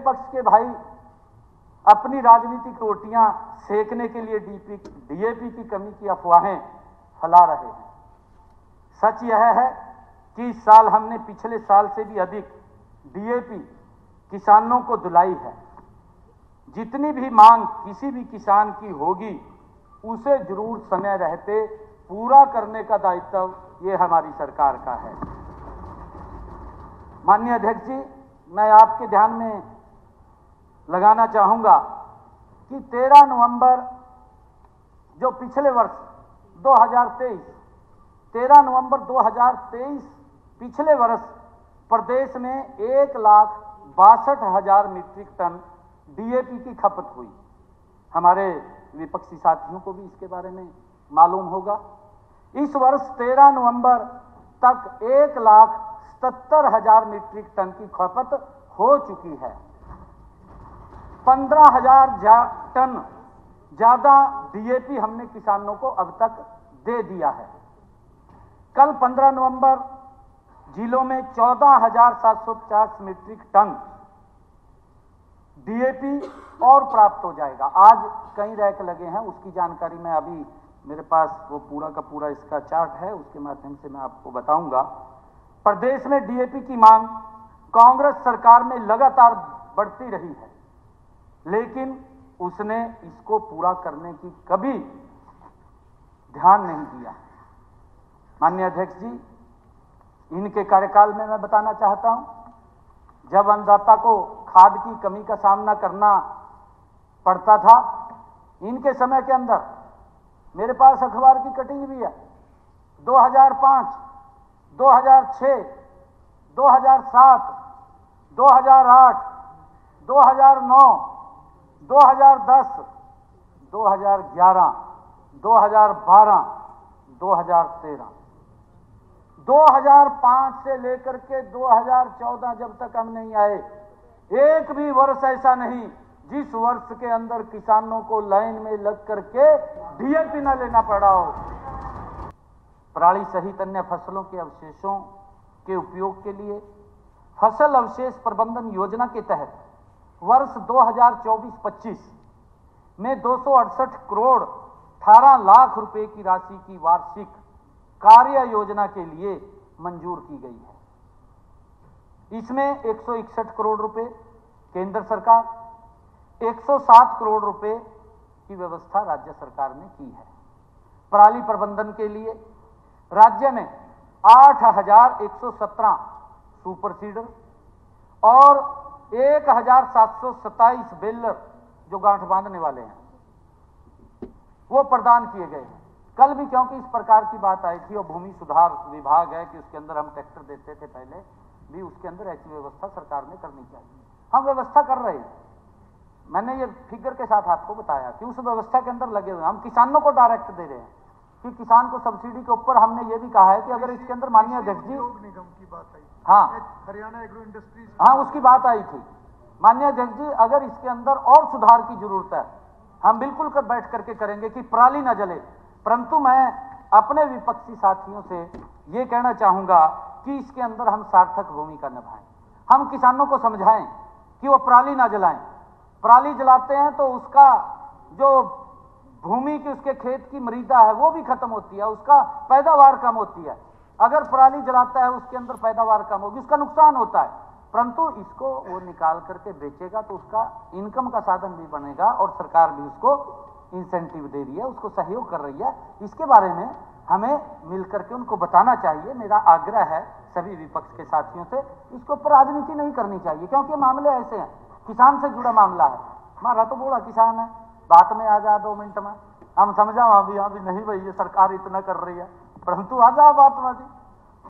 विपक्ष के भाई अपनी राजनीतिक रोटियां सेकने के लिए डीएपी की कमी की अफवाहें फैला रहे हैं। सच यह है कि इस साल हमने पिछले साल से भी अधिक डीएपी किसानों को दिलाई है। जितनी भी मांग किसी भी किसान की होगी उसे जरूर समय रहते पूरा करने का दायित्व ये हमारी सरकार का है। माननीय अध्यक्ष जी, मैं आपके ध्यान में लगाना चाहूंगा कि 13 नवंबर जो पिछले वर्ष 2023 13 नवंबर 2023 पिछले वर्ष प्रदेश में 1,62,000 मीट्रिक टन डीएपी की खपत हुई। हमारे विपक्षी साथियों को भी इसके बारे में मालूम होगा। इस वर्ष 13 नवंबर तक 1,77,000 मीट्रिक टन की खपत हो चुकी है। 15,000 टन ज्यादा डीएपी हमने किसानों को अब तक दे दिया है। कल 15 नवंबर जिलों में 14,750 मीट्रिक टन डीएपी और प्राप्त हो जाएगा। आज कई रैक लगे हैं, उसकी जानकारी मैं अभी मेरे पास वो पूरा का पूरा इसका चार्ट है, उसके माध्यम से मैं आपको बताऊंगा। प्रदेश में डीएपी की मांग कांग्रेस सरकार में लगातार बढ़ती रही है, लेकिन उसने इसको पूरा करने की कभी ध्यान नहीं दिया। माननीय अध्यक्ष जी, इनके कार्यकाल में मैं बताना चाहता हूं, जब अन्नदाता को खाद की कमी का सामना करना पड़ता था, इनके समय के अंदर मेरे पास अखबार की कटिंग भी है। 2005, 2006, 2007, 2008, 2009, 2010, 2011, 2012, 2013, 2005 से लेकर के 2014 जब तक हम नहीं आए, एक भी वर्ष ऐसा नहीं जिस वर्ष के अंदर किसानों को लाइन में लग करके डीएपी न लेना पड़ा हो। पराली सहित अन्य फसलों के अवशेषों के उपयोग के लिए फसल अवशेष प्रबंधन योजना के तहत वर्ष 2024-25 में 268 करोड़ 18 लाख रुपए की राशि की वार्षिक कार्य योजना के लिए मंजूर की गई है। इसमें 161 करोड़ रुपए केंद्र सरकार, 107 करोड़ रुपए की व्यवस्था राज्य सरकार ने की है। पराली प्रबंधन के लिए राज्य में 8,117 सुपर सीडर और 1,727 बेलर जो गांठ बांधने वाले हैं वो प्रदान किए गए हैं। कल भी क्योंकि इस प्रकार की बात आई थी और भूमि सुधार विभाग है कि उसके अंदर हम ट्रैक्टर देते थे, पहले भी उसके अंदर ऐसी व्यवस्था सरकार ने करनी चाहिए। हम व्यवस्था कर रहे हैं। मैंने ये फिगर के साथ आपको बताया कि उस व्यवस्था के अंदर लगे हुए हम किसानों को डायरेक्ट दे रहे हैं कि किसान को सब्सिडी के ऊपर हमने ये भी कहा है कि अगर इसके अंदर माननीय अध्यक्ष जी निगम की बात आई, हाँ हरियाणा एग्रो इंडस्ट्रीज, हाँ उसकी बात आई थी। माननीय अध्यक्ष जी, अगर इसके अंदर और सुधार की जरूरत है, हम बिल्कुल कर बैठ करके करेंगे कि पराली ना जले। परंतु मैं अपने विपक्षी साथियों से ये कहना चाहूंगा कि इसके अंदर हम सार्थक भूमिका निभाएं। हम किसानों को समझाएं कि वो पराली ना जलाएं। पराली जलाते हैं तो उसका जो भूमि की उसके खेत की मृदा है वो भी खत्म होती है, उसका पैदावार कम होती है। अगर पराली जलाता है उसके अंदर पैदावार कम होगी, उसका नुकसान होता है। परंतु इसको वो निकाल करके बेचेगा तो उसका इनकम का साधन भी बनेगा और सरकार भी उसको इंसेंटिव दे रही है, उसको सहयोग कर रही है। इसके बारे में हमें मिलकर के उनको बताना चाहिए। मेरा आग्रह है सभी विपक्ष के साथियों से, इसके ऊपर राजनीति नहीं करनी चाहिए, क्योंकि मामले ऐसे हैं, किसान से जुड़ा मामला है। हमारा तो बूढ़ा किसान है, बात में आ जा 2 मिनट में हम समझाओ, अभी नहीं भाई ये सरकार इतना कर रही है, परंतु आ जाओ बात में जी।